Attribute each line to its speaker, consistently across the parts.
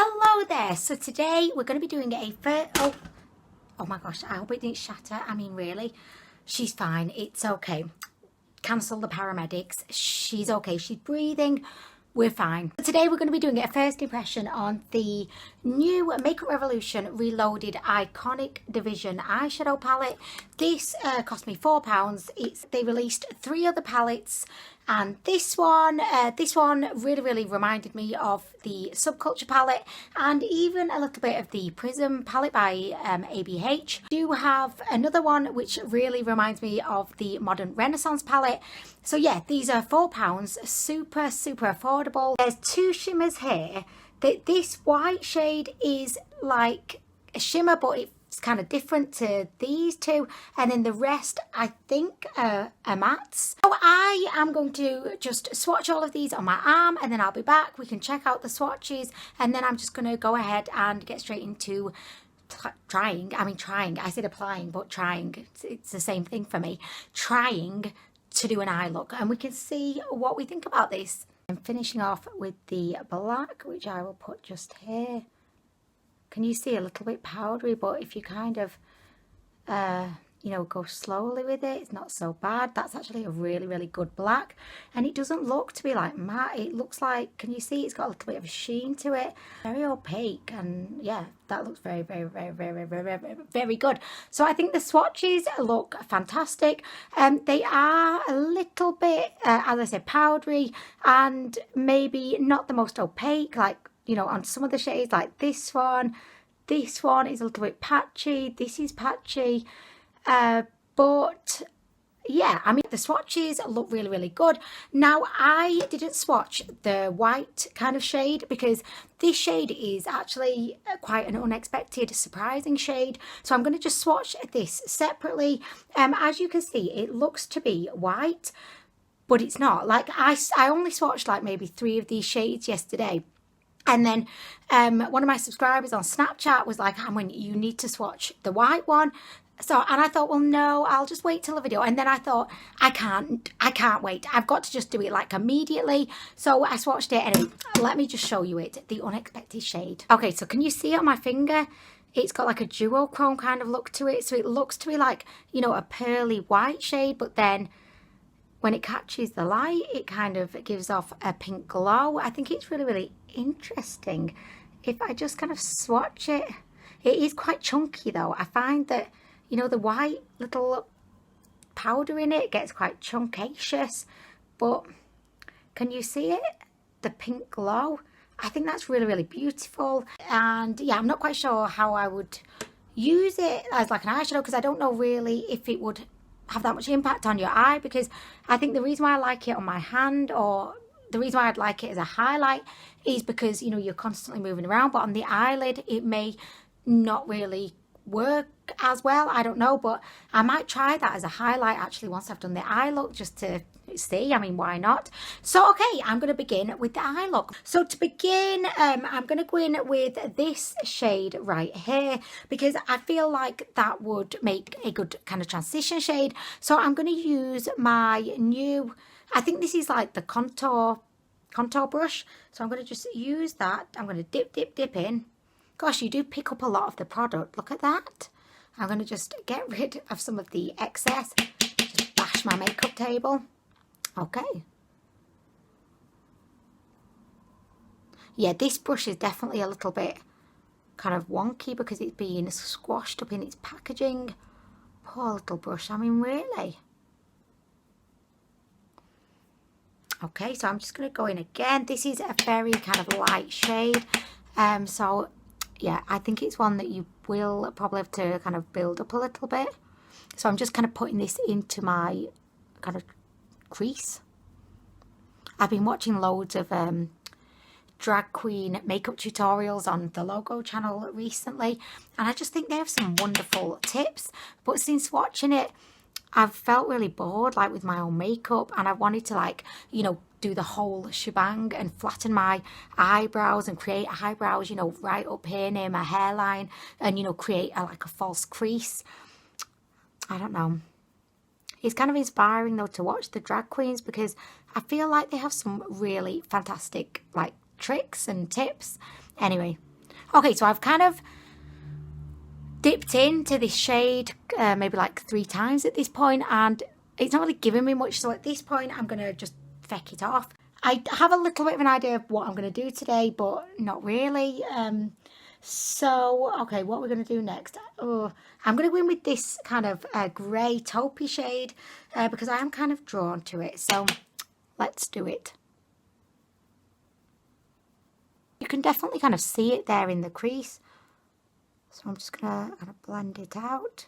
Speaker 1: Hello there. So today we're going to be doing a oh my gosh, I hope it didn't shatter. I mean, really, she's fine. It's okay. Cancel the paramedics. She's okay. She's breathing. We're fine. So today we're going to be doing a first impression on the new Makeup Revolution Reloaded Iconic Division eyeshadow palette. This cost me £4. They released 3 other palettes, and this one really reminded me of the Subculture palette and even a little bit of the Prism palette by ABH. I do have another one which really reminds me of the Modern Renaissance palette. So yeah, these are £4, super affordable. There's 2 shimmers here. This white shade is like a shimmer, but it's kind of different to these 2, and then the rest I think are mattes. So I am going to just swatch all of these on my arm, and then I'll be back. We can check out the swatches, and then I'm just going to go ahead and get straight into trying. I said applying, but trying, it's the same thing for me. Trying to do an eye look, and we can see what we think about this. I'm finishing off with the black, which I will put just here. Can you see a little bit powdery, but if you kind of, you know, go slowly with it, it's not so bad. That's actually a really good black, and it doesn't look to be like matte. It looks like, can you see, it's got a little bit of a sheen to it, very opaque, and yeah, that looks very good. So I think the swatches look fantastic. They are a little bit, as I said, powdery, and maybe not the most opaque, like, you know, on some of the shades, like this one is a little bit patchy, this is patchy, but yeah, I mean, the swatches look really good. Now, I didn't swatch the white kind of shade because this shade is actually quite an unexpected, surprising shade. So I'm going to just swatch this separately. As you can see, it looks to be white, but it's not. Like, I only swatched like maybe 3 of these shades yesterday. And then one of my subscribers on Snapchat was like, Anwen, you need to swatch the white one. So, and I thought, well, no, I'll just wait till the video. And then I thought, I can't wait. I've got to just do it like immediately. So I swatched it. Anyway, let me just show you it, the unexpected shade. Okay, so can you see it on my finger? It's got like a duochrome kind of look to it. So it looks to be like, you know, a pearly white shade, but then when it catches the light, it kind of gives off a pink glow. I think it's really interesting. If I just kind of swatch it, it is quite chunky though. I find that, you know, the white little powder in it gets quite chunkacious, but can you see it? The pink glow. I think that's really beautiful. And yeah, I'm not quite sure how I would use it as like an eyeshadow, because I don't know really if it would have that much impact on your eye, because I think the reason why I like it on my hand, or the reason why I'd like it as a highlight, is because, you know, you're constantly moving around, but on the eyelid it may not really work as well. I don't know, but I might try that as a highlight actually once I've done the eye look, just to see. I mean, why not? So okay, I'm going to begin with the eye look. So to begin, I'm going to go in with this shade right here, because I feel like that would make a good kind of transition shade. So I'm going to use my new, I think this is like the contour brush. So I'm going to just use that. I'm going to dip in. Gosh, you do pick up a lot of the product. Look at that. I'm going to just get rid of some of the excess. Just bash my makeup table. Okay. Yeah, this brush is definitely a little bit kind of wonky because it's being squashed up in its packaging. Poor little brush. I mean, really. Okay, so I'm just going to go in again. This is a very kind of light shade. So yeah, I think it's one that you will probably have to kind of build up a little bit. So I'm just kind of putting this into my kind of crease. I've been watching loads of drag queen makeup tutorials on the Logo channel recently, and I just think they have some wonderful tips. But since watching it, I've felt really bored, like with my own makeup, and I wanted to, like, you know, do the whole shebang and flatten my eyebrows and create eyebrows, you know, right up here near my hairline, and, you know, create like a false crease. I don't know. It's kind of inspiring though to watch the drag queens, because I feel like they have some really fantastic like tricks and tips. Anyway, Okay, so I've kind of dipped into this shade maybe like 3 times at this point, and it's not really giving me much, so at this point I'm going to just feck it off. I have a little bit of an idea of what I'm going to do today, but not really. So, okay, what we're going to do next? Oh, I'm going to go in with this kind of grey taupey shade because I am kind of drawn to it. So, let's do it. You can definitely kind of see it there in the crease. So, I'm just going to kind of blend it out.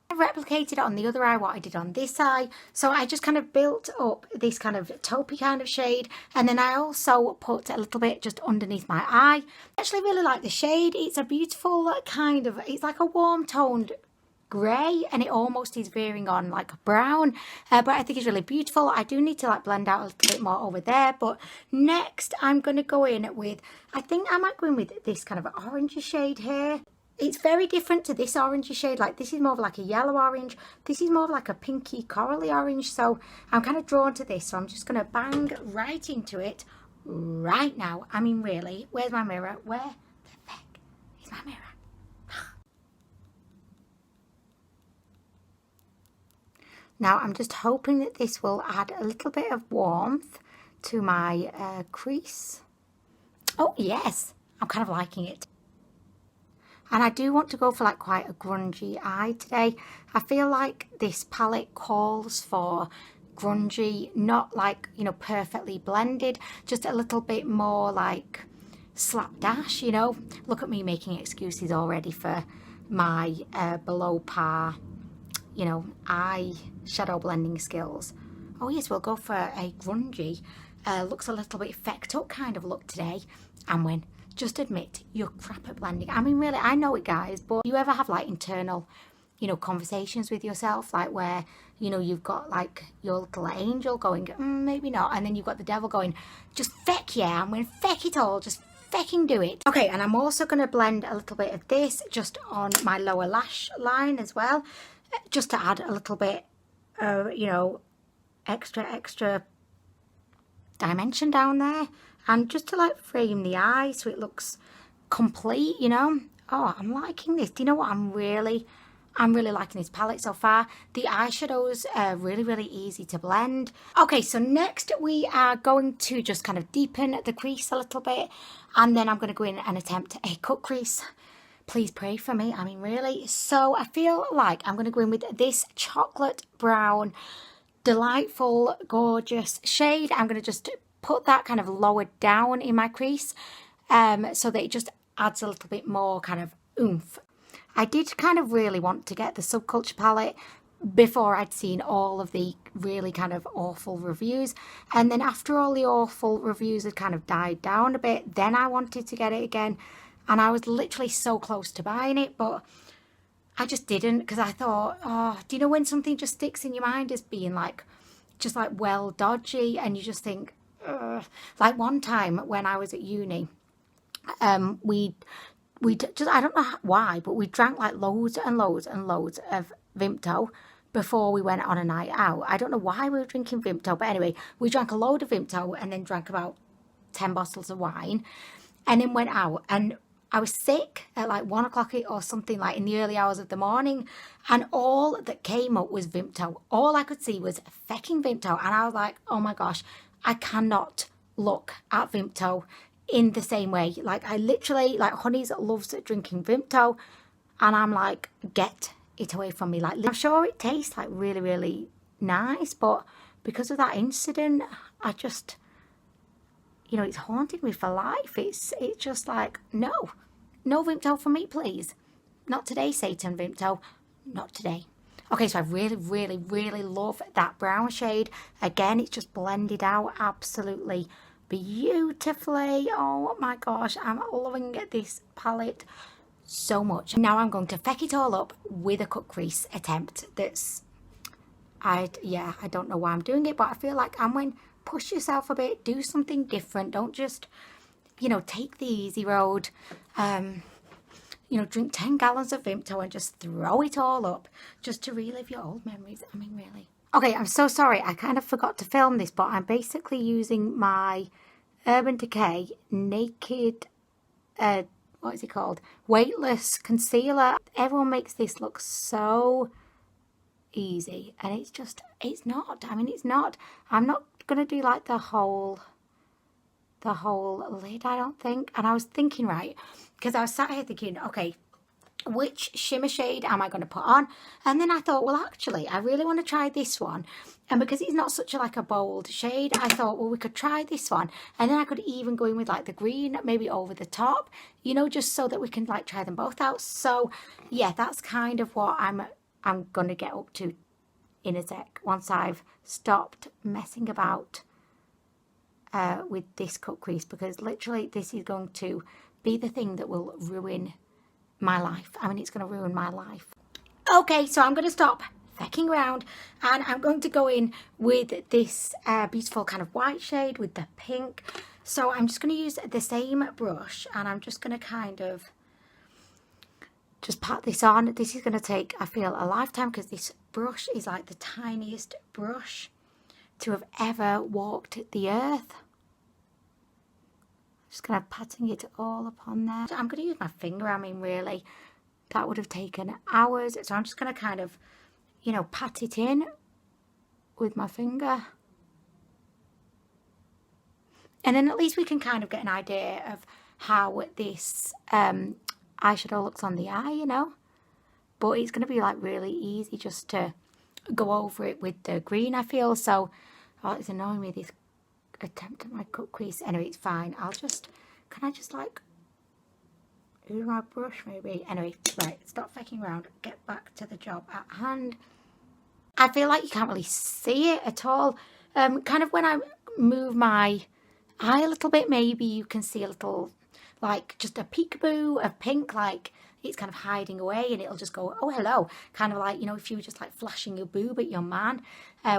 Speaker 1: I replicated it on the other eye what I did on this eye, so I just kind of built up this kind of taupey kind of shade, and then I also put a little bit just underneath my eye. I actually really like the shade. It's a beautiful kind of, it's like a warm toned grey, and it almost is veering on like a brown, but I think it's really beautiful. I do need to like blend out a little bit more over there, but next I'm going to go in with, I think I might go in with this kind of orangey shade here. It's very different to this orangey shade. Like this is more of like a yellow orange. This is more of like a pinky corally orange. So I'm kind of drawn to this. So I'm just going to bang right into it right now. I mean, really, where's my mirror? Where the heck is my mirror? Now I'm just hoping that this will add a little bit of warmth to my crease. Oh, yes. I'm kind of liking it. And I do want to go for like quite a grungy eye today. I feel like this palette calls for grungy, not like, you know, perfectly blended, just a little bit more like slapdash, you know. Look at me making excuses already for my below par, you know, eye shadow blending skills. Oh yes, we'll go for a grungy, looks a little bit fecked up kind of look today. Anwen, just admit you're crap at blending. I mean, really, I know it, guys, but you ever have like internal, you know, conversations with yourself, like where, you know, you've got like your little angel going, maybe not, and then you've got the devil going, just feck, yeah, I'm going to feck it all, just fecking do it. Okay, and I'm also going to blend a little bit of this just on my lower lash line as well, just to add a little bit of, you know, extra dimension down there, and just to like frame the eye so it looks complete, you know. Oh, I'm liking this. Do you know what? I'm really liking this palette so far. The eyeshadows are really easy to blend. Okay, so next we are going to just kind of deepen the crease a little bit, and then I'm going to go in and attempt a cut crease. Please pray for me. I mean, really. So I feel like I'm going to go in with this chocolate brown, delightful, gorgeous shade. I'm going to just put that kind of lower down in my crease so that it just adds a little bit more kind of oomph. I did kind of really want to get the Subculture palette before I'd seen all of the really kind of awful reviews, and then after all the awful reviews had kind of died down a bit, then I wanted to get it again, and I was literally so close to buying it, but I just didn't, because I thought, oh, do you know when something just sticks in your mind as being like, just like well dodgy, and you just think, ugh. Like one time when I was at uni, we just, I don't know why, but we drank like loads and loads of Vimto before we went on a night out. I don't know why we were drinking Vimto, but anyway, we drank a load of Vimto and then drank about 10 bottles of wine, and then went out, and I was sick at like 1 o'clock or something, like in the early hours of the morning, and all that came up was Vimto. All I could see was fecking Vimto, and I was like, oh my gosh, I cannot look at Vimto in the same way. Like I literally, like Honeys loves drinking Vimto, and I'm like, get it away from me. Like I'm sure it tastes like really nice, but because of that incident, I just, you know, it's haunted me for life. It's just like, no Vimto for me, please. Not today, Satan Vimto, not today. Okay, so I really love that brown shade. Again, it's just blended out absolutely beautifully. Oh my gosh, I'm loving this palette so much. Now I'm going to feck it all up with a cut crease attempt. That's, I don't know why I'm doing it, but I feel like Anwen, push yourself a bit, do something different. Don't just, you know, take the easy road. You know, drink 10 gallons of Vimto and just throw it all up just to relive your old memories. I mean, really. Okay, I'm so sorry. I kind of forgot to film this, but I'm basically using my Urban Decay Naked, what is it called? Weightless Concealer. Everyone makes this look so easy, and it's just, it's not. I mean, it's not. I'm not going to do like the whole lid, I don't think. And I was thinking, right, because I was sat here thinking, okay, which shimmer shade am I going to put on? And then I thought, well, actually, I really want to try this one. And because it's not such a like a bold shade, I thought, well, we could try this one. And then I could even go in with like the green, maybe over the top, you know, just so that we can like try them both out. So yeah, that's kind of what I'm going to get up to in a sec, once I've stopped messing about with this cut crease, because literally this is going to be the thing that will ruin my life. I mean, it's going to ruin my life. Okay, so I'm going to stop fecking around, and I'm going to go in with this beautiful kind of white shade with the pink. So I'm just going to use the same brush, and I'm just going to kind of just pat this on. This is going to take, I feel, a lifetime, because this brush is like the tiniest brush to have ever walked the earth. Just kind of patting it all upon there. I'm going to use my finger. I mean, really, that would have taken hours. So I'm just going to kind of, you know, pat it in with my finger. And then at least we can kind of get an idea of how this eyeshadow looks on the eye, you know. But it's going to be like really easy just to go over it with the green, I feel. So, oh, it's annoying me, this attempt at my cut crease. Anyway, it's fine. I'll just, can I just like use my brush maybe? Anyway, right, stop fucking around, get back to the job at hand. I feel like you can't really see it at all. Kind of when I move my eye a little bit, maybe you can see a little, like just a peekaboo of pink, like it's kind of hiding away, and it'll just go, oh hello, kind of like, you know, if you were just like flashing your boob at your man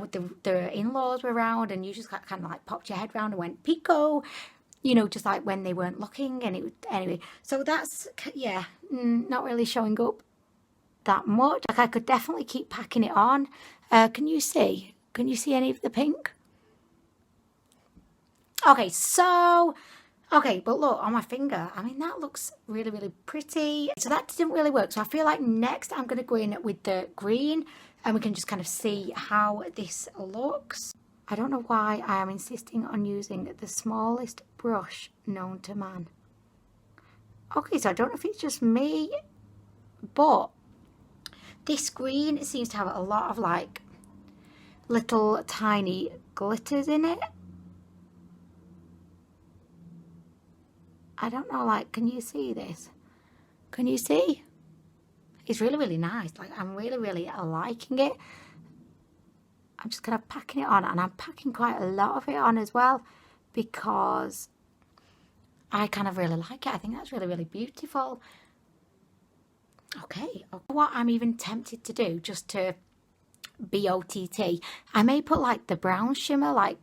Speaker 1: with the in-laws were around, and you just kind of like popped your head round and went pico, you know, just like when they weren't looking. And it would, anyway, so that's, yeah, not really showing up that much. Like I could definitely keep packing it on. Can you see any of the pink? Okay, so okay, but look, on my finger, I mean, that looks really, really pretty. So that didn't really work. So I feel like next I'm going to go in with the green, and we can just kind of see how this looks. I don't know why I am insisting on using the smallest brush known to man. Okay, so I don't know if it's just me, but this green seems to have a lot of like little tiny glitters in it. I don't know, like, can you see this? Can you see? It's really, really nice. Like, I'm really, really liking it. I'm just kind of packing it on, and I'm packing quite a lot of it on as well, because I kind of really like it. I think that's really, really beautiful. Okay, what I'm even tempted to do, just to be OTT, I may put like the brown shimmer, like,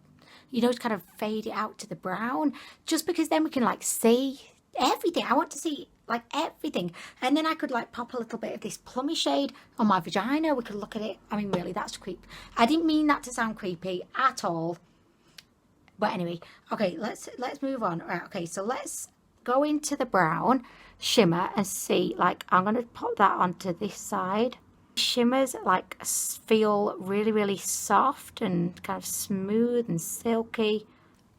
Speaker 1: you know, to kind of fade it out to the brown, just because then we can like see everything. I want to see like everything. And then I could like pop a little bit of this plummy shade on my vagina. We could look at it. I mean, really, that's creepy. I didn't mean that to sound creepy at all. But anyway, okay, let's move on. All right, okay, so let's go into the brown shimmer and see, like, I'm going to pop that onto this side. Shimmers like feel really, really soft and kind of smooth and silky.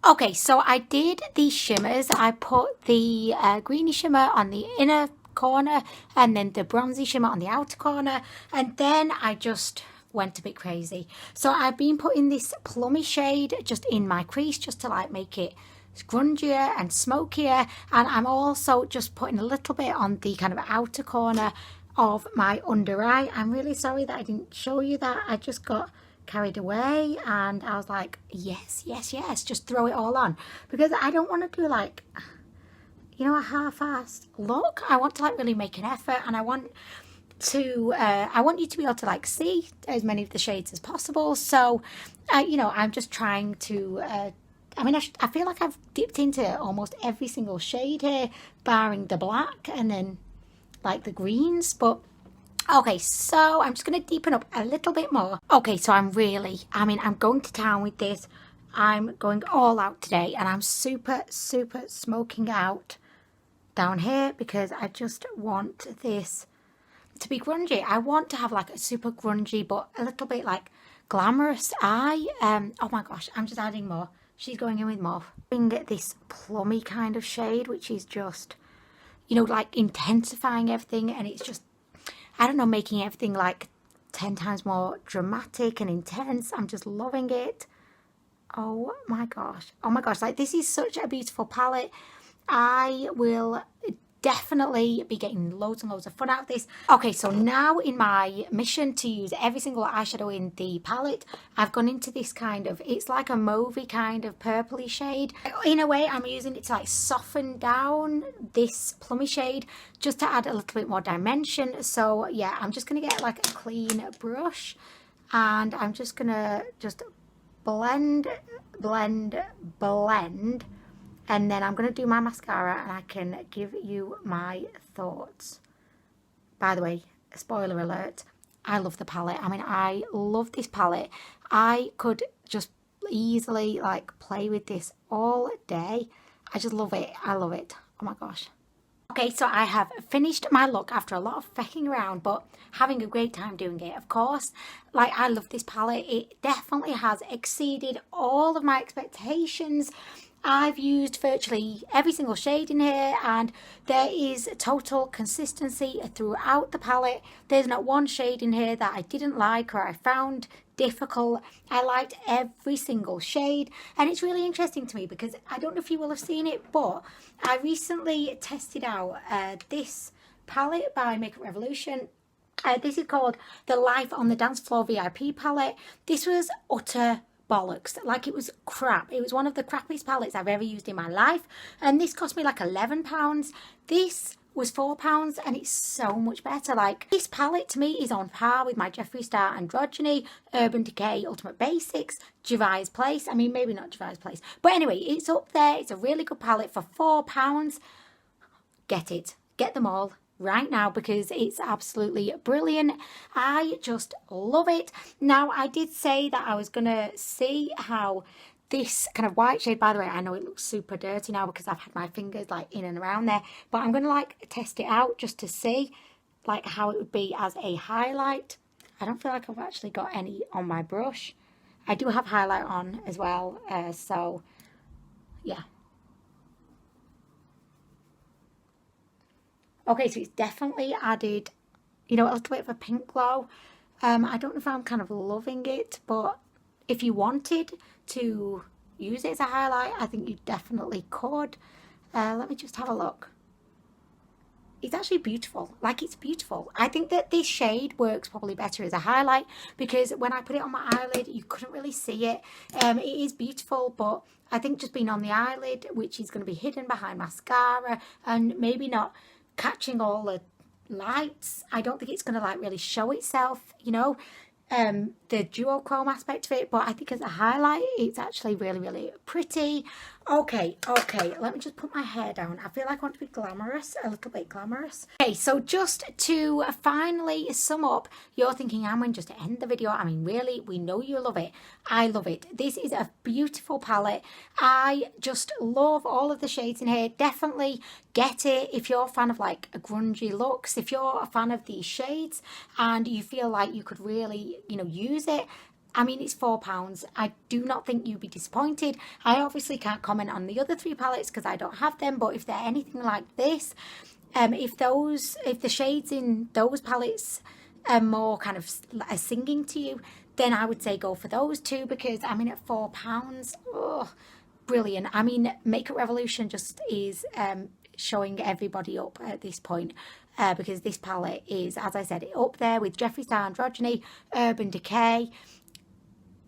Speaker 1: Okay, so I did these shimmers. I put the greeny shimmer on the inner corner, and then the bronzy shimmer on the outer corner, and then I just went a bit crazy. So I've been putting this plummy shade just in my crease, just to like make it grungier and smokier, and I'm also just putting a little bit on the kind of outer corner of my under eye. I'm really sorry that I didn't show you that. I just got carried away, and I was like, yes, just throw it all on, because I don't want to do like, you know, a half-assed look. I want to like really make an effort, and I want to I want you to be able to like see as many of the shades as possible. So you know, I'm just trying to I mean, I feel like I've dipped into almost every single shade here, barring the black and then like the greens. But okay, so I'm just going to deepen up a little bit more. Okay, so I'm going to town with this. I'm going all out today, and I'm super smoking out down here because I just want this to be grungy. I want to have like a super grungy but a little bit like glamorous eye. Oh my gosh, I'm just adding more. She's going in with more. Bring this plummy kind of shade, which is just, you know, like intensifying everything, and it's just, I don't know, making everything like 10 times more dramatic and intense. I'm just loving it. Oh my gosh, like this is such a beautiful palette. I will definitely be getting loads and loads of fun out of this. Okay, so now in my mission to use every single eyeshadow in the palette, I've gone into this kind of, it's like a mauvey kind of purpley shade. In a way, I'm using it to like soften down this plummy shade just to add a little bit more dimension. So yeah, I'm just gonna get like a clean brush, and I'm just gonna blend, and then I'm going to do my mascara, and I can give you my thoughts. By the way, spoiler alert, I love the palette. I mean, I love this palette. I could just easily like play with this all day. I just love it. I love it. Oh my gosh. Okay, so I have finished my look after a lot of fecking around, but having a great time doing it, of course. Like, I love this palette. It definitely has exceeded all of my expectations. I've used virtually every single shade in here, and there is total consistency throughout the palette. There's not one shade in here that I didn't like or I found difficult. I liked every single shade, and it's really interesting to me because I don't know if you will have seen it, but I recently tested out this palette by Make Up Revolution. This is called the Life on the Dance Floor VIP palette. This was utter bollocks. Like, it was crap. It was one of the crappiest palettes I've ever used in my life, and this cost me like £11. This was £4, and it's so much better. Like, this palette to me is on par with my Jeffree Star Androgyny, Urban Decay Ultimate Basics, Gervais Place. I mean, maybe not Gervais Place, but anyway, it's up there. It's a really good palette for £4. Get it. Get them all right now because it's absolutely brilliant. I just love it. Now, I did say that I was gonna see how this kind of white shade, by the way, I know it looks super dirty now because I've had my fingers like in and around there, but I'm gonna like test it out just to see like how it would be as a highlight. I don't feel like I've actually got any on my brush. I do have highlight on as well, so yeah. Okay, so it's definitely added, you know, a little bit of a pink glow. I don't know if I'm kind of loving it, but if you wanted to use it as a highlight, I think you definitely could. Let me just have a look. It's actually beautiful. Like, it's beautiful. I think that this shade works probably better as a highlight because when I put it on my eyelid, you couldn't really see it. It is beautiful, but I think just being on the eyelid, which is going to be hidden behind mascara and maybe not catching all the lights, I don't think it's going to like really show itself, you know, the duochrome aspect of it, but I think as a highlight it's actually really pretty. Okay, let me just put my hair down. I feel like I want to be glamorous, a little bit glamorous. Okay, so just to finally sum up, you're thinking, Anwen, just to end the video, I mean, really, we know you love it. I love it. This is a beautiful palette. I just love all of the shades in here. Definitely get it if you're a fan of like a grungy looks, if you're a fan of these shades and you feel like you could really, you know, use it. I mean, it's £4. I do not think you'd be disappointed. I obviously can't comment on the other three palettes because I don't have them, but if they're anything like this, if the shades in those palettes are more kind of singing to you, then I would say go for those two because, I mean, at £4, oh, brilliant. I mean, Make Up Revolution just is showing everybody up at this point. Because this palette is, as I said, up there with Jeffree Star Androgyny, Urban Decay.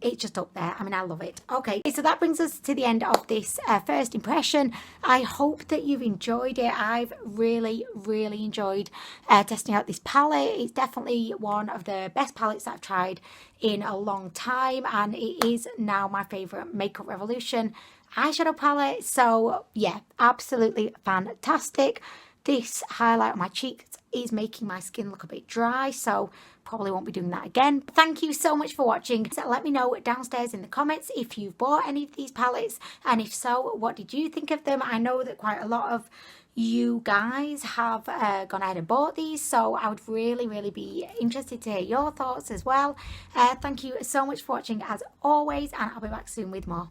Speaker 1: It's just up there. I mean, I love it. Okay, so that brings us to the end of this first impression. I hope that you've enjoyed it. I've really enjoyed testing out this palette. It's definitely one of the best palettes that I've tried in a long time, and it is now my favourite Make Up Revolution eyeshadow palette. So yeah, absolutely fantastic. this highlight on my cheeks is making my skin look a bit dry, so probably won't be doing that again. Thank you so much for watching. So let me know downstairs in the comments if you've bought any of these palettes, and if so, what did you think of them? I know that quite a lot of you guys have gone ahead and bought these, so I would really be interested to hear your thoughts as well. Thank you so much for watching as always, and I'll be back soon with more.